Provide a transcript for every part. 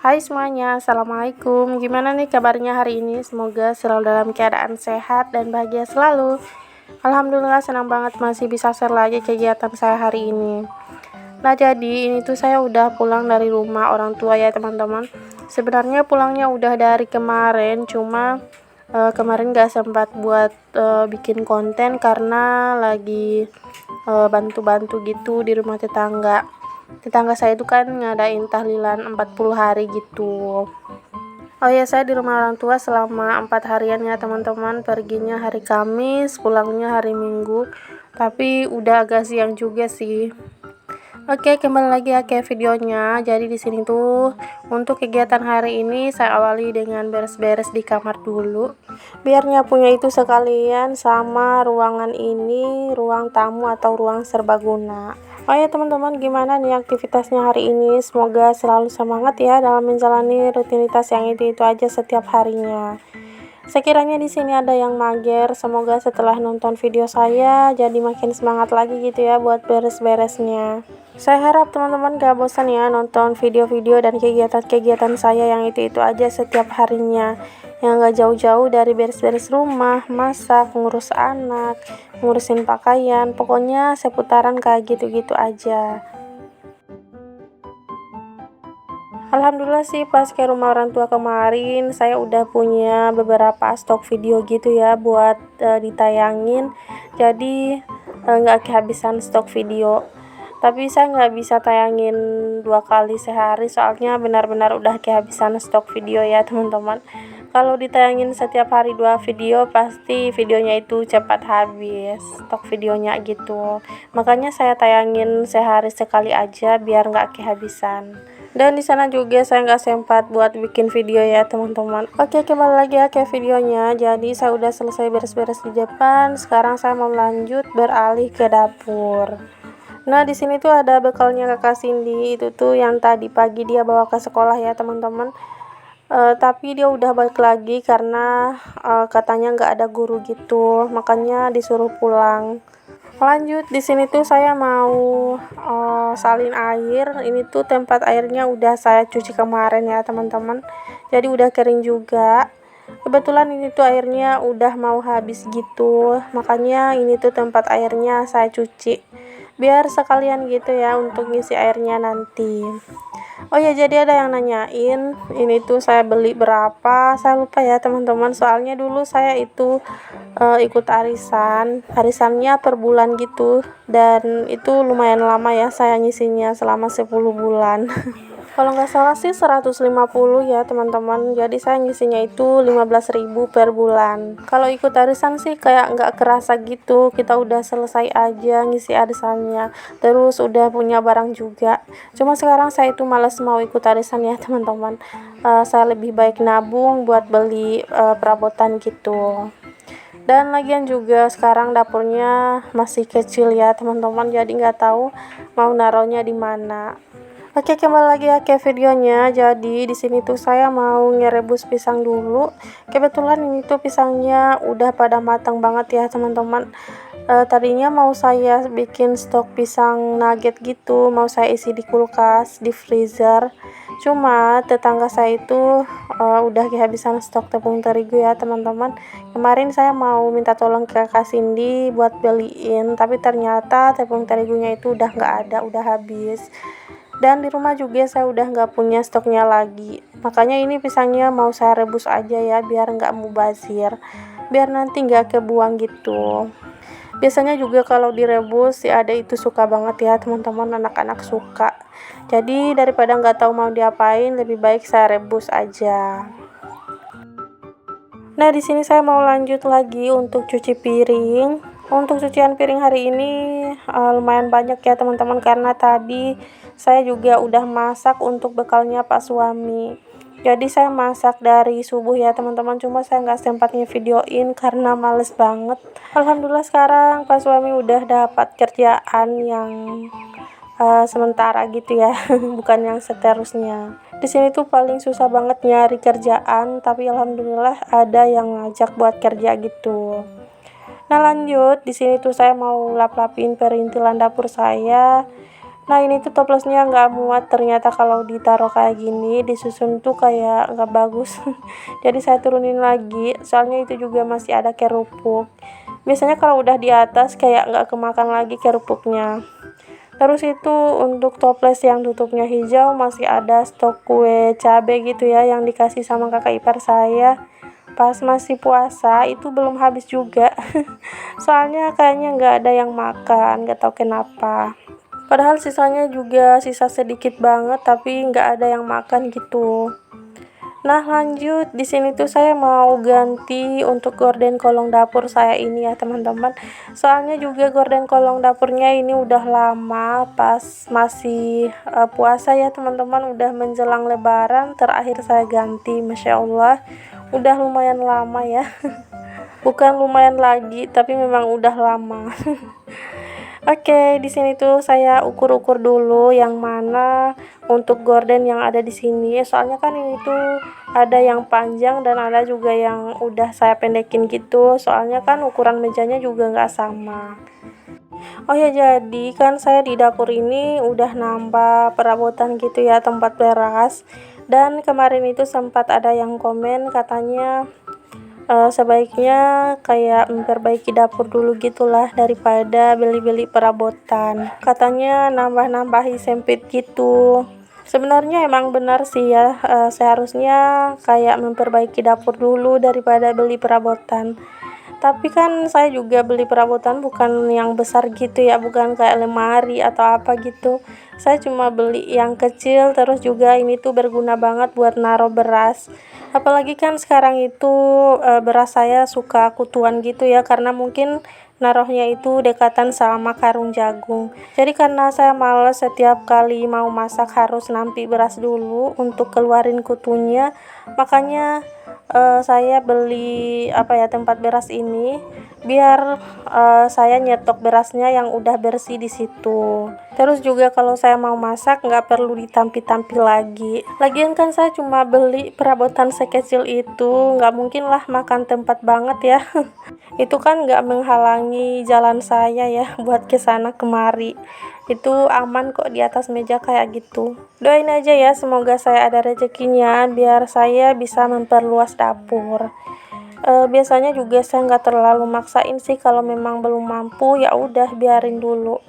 Hai semuanya, Assalamualaikum. Gimana nih kabarnya hari ini? Semoga selalu dalam keadaan sehat dan bahagia selalu. Alhamdulillah senang banget masih bisa share lagi kegiatan saya hari ini. Nah jadi ini tuh saya udah pulang dari rumah orang tua ya teman-teman. Sebenarnya pulangnya udah dari kemarin, cuma kemarin gak sempat buat bikin konten karena lagi bantu-bantu gitu di rumah tetangga. Tetangga saya itu kan ngadain tahlilan 40 hari gitu. Oh ya, saya di rumah orang tua selama 4 harian ya teman-teman. Perginya hari Kamis, pulangnya hari Minggu. Tapi udah agak siang juga sih. Oke, kembali lagi ya ke videonya. Jadi di sini tuh untuk kegiatan hari ini saya awali dengan beres-beres di kamar dulu. Biar nyapunya itu sekalian sama ruangan ini, ruang tamu atau ruang serbaguna. Oh ya teman-teman, gimana nih aktivitasnya hari ini? Semoga selalu semangat ya dalam menjalani rutinitas yang itu aja setiap harinya. Sekiranya di sini ada yang mager, semoga setelah nonton video saya jadi makin semangat lagi gitu ya buat beres-beresnya. Saya harap teman-teman gak bosan ya nonton video-video dan kegiatan-kegiatan saya yang itu aja setiap harinya. Yang gak jauh-jauh dari beres-beres rumah, masak, ngurus anak, ngurusin pakaian, pokoknya seputaran kayak gitu-gitu aja. Alhamdulillah sih pas ke rumah orang tua kemarin saya udah punya beberapa stok video gitu ya buat ditayangin. Jadi nggak kehabisan stok video. Tapi saya nggak bisa tayangin 2 kali sehari soalnya benar-benar udah kehabisan stok video ya teman-teman. Kalau ditayangin setiap hari 2 video pasti videonya itu cepat habis stok videonya gitu. Makanya saya tayangin sehari sekali aja biar nggak kehabisan. Dan di sana juga saya nggak sempat buat bikin video ya teman-teman. Oke, kembali lagi ya ke videonya. Jadi saya udah selesai beres-beres di depan. Sekarang saya mau lanjut beralih ke dapur. Nah di sini tuh ada bekalnya kakak Cindy, itu tuh yang tadi pagi dia bawa ke sekolah ya teman-teman. Tapi dia udah balik lagi karena katanya nggak ada guru gitu, makanya disuruh pulang. Lanjut di sini tuh saya mau salin air. Ini tuh tempat airnya udah saya cuci kemarin ya teman-teman, jadi udah kering juga. Kebetulan ini tuh airnya udah mau habis gitu, makanya ini tuh tempat airnya saya cuci biar sekalian gitu ya untuk ngisi airnya nanti. Oh ya, jadi ada yang nanyain ini tuh saya beli berapa, saya lupa ya teman-teman, soalnya dulu saya itu ikut arisannya per bulan gitu, dan itu lumayan lama ya saya ngisinya selama 10 bulan. Kalau nggak salah sih 150 ya teman-teman, jadi saya ngisinya itu 15.000 per bulan. Kalau ikut arisan sih kayak nggak kerasa gitu, kita udah selesai aja ngisi arisannya, terus udah punya barang juga. Cuma sekarang saya itu malas mau ikut arisan ya teman-teman. Saya lebih baik nabung buat beli perabotan gitu. Dan lagian juga sekarang dapurnya masih kecil ya teman-teman, jadi nggak tahu mau naruhnya di mana. Oke, kembali lagi ya ke videonya. Jadi di sini tuh saya mau ngerebus pisang dulu. Kebetulan ini tuh pisangnya udah pada matang banget ya teman-teman. Tadinya mau saya bikin stok pisang nugget gitu, mau saya isi di kulkas, di freezer. Cuma tetangga saya itu udah kehabisan stok tepung terigu ya teman-teman. Kemarin saya mau minta tolong ke kakak Cindy buat beliin, tapi ternyata tepung terigunya itu udah nggak ada, udah habis. Dan di rumah juga saya udah nggak punya stoknya lagi, makanya ini pisangnya mau saya rebus aja ya biar nggak mubazir, biar nanti nggak kebuang gitu. Biasanya juga kalau direbus si Ade itu suka banget ya teman-teman, anak-anak suka. Jadi daripada nggak tahu mau diapain, lebih baik saya rebus aja. Nah di sini saya mau lanjut lagi untuk cuci piring. Untuk cucian piring hari ini lumayan banyak ya teman-teman, karena tadi saya juga udah masak untuk bekalnya Pak suami. Jadi saya masak dari subuh ya teman-teman, cuma saya nggak sempat ngevideoin karena males banget. Alhamdulillah sekarang Pak suami udah dapat kerjaan yang sementara gitu ya, bukan yang seterusnya. Di sini tuh paling susah banget nyari kerjaan, tapi alhamdulillah ada yang ngajak buat kerja gitu. Nah lanjut, di sini tuh saya mau lap-lapin perintilan dapur saya. Nah ini tuh toplesnya nggak muat, ternyata kalau ditaruh kayak gini disusun tuh kayak nggak bagus. Jadi saya turunin lagi, soalnya itu juga masih ada kerupuk. Biasanya kalau udah di atas kayak nggak kemakan lagi kerupuknya. Terus itu untuk toples yang tutupnya hijau masih ada stok kue cabe gitu ya, yang dikasih sama kakak ipar saya pas masih puasa, itu belum habis juga. Soalnya kayaknya nggak ada yang makan, nggak tahu kenapa. Padahal sisanya juga sisa sedikit banget, tapi nggak ada yang makan gitu. Nah lanjut, di sini tuh saya mau ganti untuk gorden kolong dapur saya ini ya teman-teman. Soalnya juga gorden kolong dapurnya ini udah lama, pas masih puasa ya teman-teman, udah menjelang lebaran terakhir saya ganti. Masya Allah, udah lumayan lama ya. Bukan lumayan lagi, tapi memang udah lama. Oke, di sini tuh saya ukur-ukur dulu yang mana untuk gorden yang ada di sini. Soalnya kan ini tuh ada yang panjang dan ada juga yang udah saya pendekin gitu. Soalnya kan ukuran mejanya juga nggak sama. Oh ya, jadi kan saya di dapur ini udah nambah perabotan gitu ya, tempat teras. Dan kemarin itu sempat ada yang komen katanya sebaiknya kayak memperbaiki dapur dulu gitulah daripada beli-beli perabotan. Katanya nambah-nambahi sempit gitu. Sebenarnya emang benar sih ya, seharusnya kayak memperbaiki dapur dulu daripada beli perabotan. Tapi kan saya juga beli perabotan bukan yang besar gitu ya, bukan kayak lemari atau apa gitu. Saya cuma beli yang kecil, terus juga ini tuh berguna banget buat naruh beras. Apalagi kan sekarang itu beras saya suka kutuan gitu ya, karena mungkin naruhnya itu dekatan sama karung jagung. Jadi karena saya males setiap kali mau masak harus nampi beras dulu untuk keluarin kutunya, makanya saya beli apa ya, tempat beras ini biar saya nyetok berasnya yang udah bersih di situ. Terus juga kalau saya mau masak nggak perlu ditampi-tampi lagi. Lagian kan saya cuma beli perabotan sekecil itu, nggak mungkin lah makan tempat banget ya. Itu kan nggak menghalangi jalan saya ya buat kesana kemari. Itu aman kok di atas meja kayak gitu. Doain aja ya, semoga saya ada rezekinya biar saya bisa memperluas dapur. Biasanya juga saya nggak terlalu maksain sih, kalau memang belum mampu ya udah biarin dulu.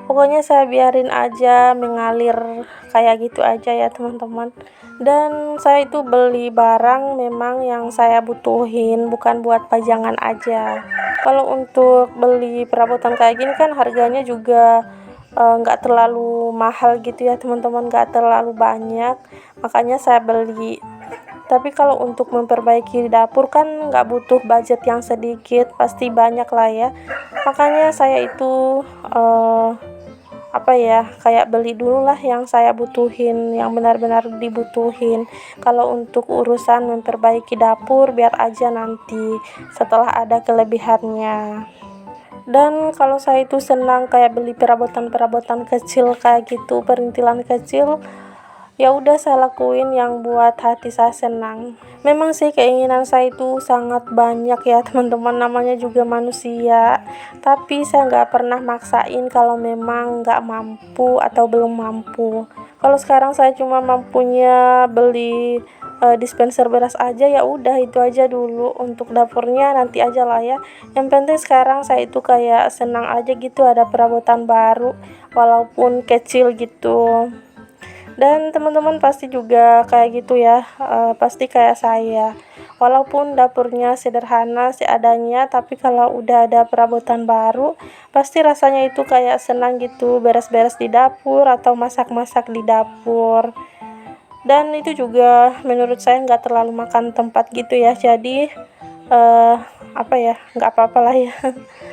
Pokoknya saya biarin aja mengalir kayak gitu aja ya teman-teman. Dan saya itu beli barang memang yang saya butuhin, bukan buat pajangan aja. Kalau untuk beli perabotan kayak gini kan harganya juga nggak terlalu mahal gitu ya teman-teman, nggak terlalu banyak, makanya saya beli. Tapi kalau untuk memperbaiki dapur kan nggak butuh budget yang sedikit, pasti banyak lah ya. Makanya saya itu apa ya, kayak beli dulu lah yang saya butuhin, yang benar-benar dibutuhin. Kalau untuk urusan memperbaiki dapur biar aja nanti setelah ada kelebihannya. Dan kalau saya itu senang kayak beli perabotan-perabotan kecil kayak gitu, perintilan kecil, ya udah saya lakuin yang buat hati saya senang. Memang sih keinginan saya itu sangat banyak ya teman-teman, namanya juga manusia. Tapi saya nggak pernah maksain kalau memang nggak mampu atau belum mampu. Kalau sekarang saya cuma mampunya beli dispenser beras aja, ya udah itu aja dulu. Untuk dapurnya nanti aja lah ya. Yang penting sekarang saya itu kayak senang aja gitu ada perabotan baru walaupun kecil gitu. Dan teman-teman pasti juga kayak gitu ya, pasti kayak saya. Walaupun dapurnya sederhana seadanya, tapi kalau udah ada perabotan baru, pasti rasanya itu kayak senang gitu, beres-beres di dapur atau masak-masak di dapur. Dan itu juga menurut saya nggak terlalu makan tempat gitu ya, jadi apa ya, nggak apa-apa lah ya.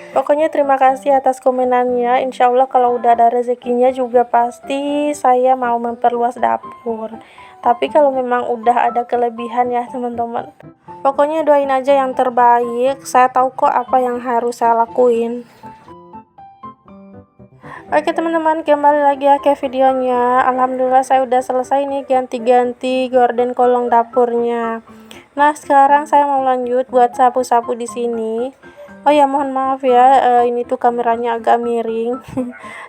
Pokoknya terima kasih atas komenannya. Insya Allah kalau udah ada rezekinya juga pasti saya mau memperluas dapur. Tapi kalau memang udah ada kelebihan ya teman-teman, pokoknya doain aja yang terbaik. Saya tahu kok apa yang harus saya lakuin. Oke teman-teman, kembali lagi ya ke videonya. Alhamdulillah saya udah selesai nih ganti-ganti gorden kolong dapurnya. Nah sekarang saya mau lanjut buat sapu-sapu di sini. Oh ya, mohon maaf ya, ini tuh kameranya agak miring.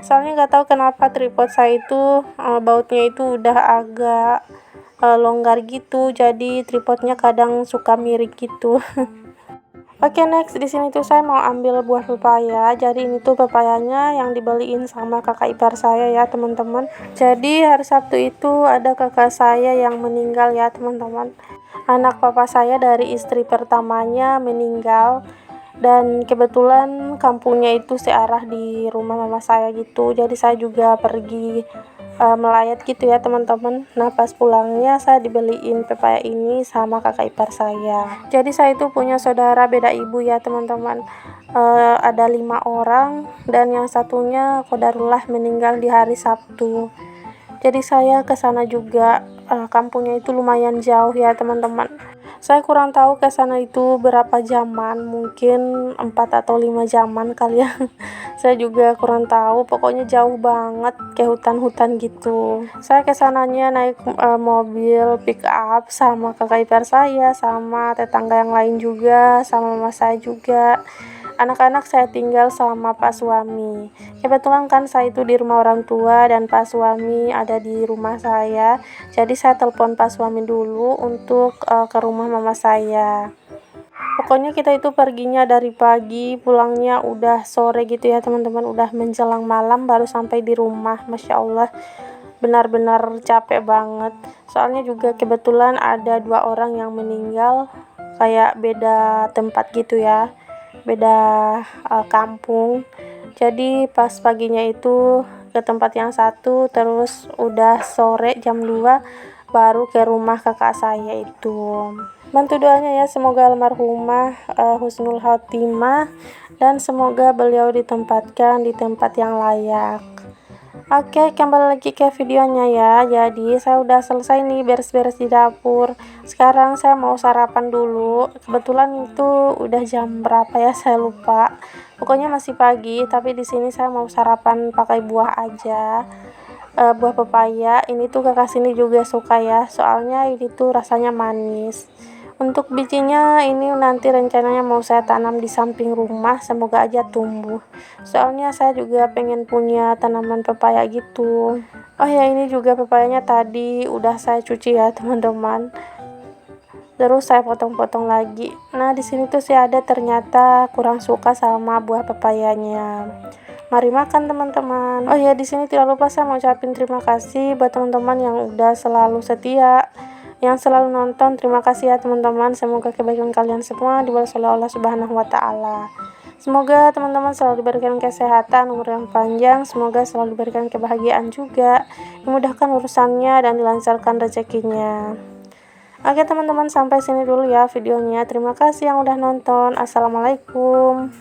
Soalnya nggak tahu kenapa tripod saya itu, bautnya itu udah agak, longgar gitu, jadi tripodnya kadang suka miring gitu. Oke, next di sini tuh saya mau ambil buah pepaya. Jadi ini tuh pepayanya yang dibeliin sama kakak ipar saya ya, teman-teman. Jadi hari Sabtu itu ada kakak saya yang meninggal ya, teman-teman. Anak papa saya dari istri pertamanya meninggal, dan kebetulan kampungnya itu searah di rumah mama saya gitu, jadi saya juga pergi melayat gitu ya, teman-teman. Nah, pas pulangnya saya dibeliin pepaya ini sama kakak ipar saya. Jadi saya itu punya saudara beda ibu ya, teman-teman. Ada 5 orang, dan yang satunya qadarullah meninggal di hari Sabtu. Jadi saya ke sana juga, kampungnya itu lumayan jauh ya, teman-teman. Saya kurang tahu ke sana itu berapa jaman, mungkin 4 atau 5 jaman kali ya. Saya juga kurang tahu, pokoknya jauh banget ke hutan-hutan gitu. Saya ke sananya naik mobil pick up sama kakak ipar saya, sama tetangga yang lain juga, sama mama saya juga. Anak-anak saya tinggal sama pak suami. Kebetulan kan saya itu di rumah orang tua dan pak suami ada di rumah saya. Jadi saya telepon pak suami dulu untuk ke rumah mama saya. Pokoknya kita itu perginya dari pagi, pulangnya udah sore gitu ya, teman-teman. Udah menjelang malam baru sampai di rumah. Masya Allah, benar-benar capek banget. Soalnya juga kebetulan ada 2 orang yang meninggal, kayak beda tempat gitu ya, beda kampung. Jadi pas paginya itu ke tempat yang satu, terus udah sore jam 2 baru ke rumah kakak saya itu. Bantu doanya ya, semoga almarhumah husnul khotimah, dan semoga beliau ditempatkan di tempat yang layak. Oke, kembali lagi ke videonya ya. Jadi saya udah selesai nih beres-beres di dapur. Sekarang saya mau sarapan dulu. Kebetulan itu udah jam berapa ya, saya lupa. Pokoknya masih pagi, tapi di sini saya mau sarapan pakai buah aja. Buah pepaya ini tuh kakak sini juga suka ya, soalnya ini tuh rasanya manis. Untuk bijinya ini nanti rencananya mau saya tanam di samping rumah, semoga aja tumbuh. Soalnya saya juga pengen punya tanaman pepaya gitu. Oh ya, ini juga pepayanya tadi udah saya cuci ya, teman-teman. Terus saya potong-potong lagi. Nah, di sini tuh sih ada ternyata kurang suka sama buah pepayanya. Mari makan, teman-teman. Oh ya, di sini tidak lupa saya mau ucapin terima kasih buat teman-teman yang udah selalu setia, yang selalu nonton. Terima kasih ya, teman-teman. Semoga kebaikan kalian semua dibalas oleh Allah Subhanahu wa taala. Semoga teman-teman selalu diberikan kesehatan, umur yang panjang, semoga selalu diberikan kebahagiaan juga, dimudahkan urusannya dan dilancarkan rezekinya. Oke, teman-teman, sampai sini dulu ya videonya. Terima kasih yang udah nonton. Assalamualaikum.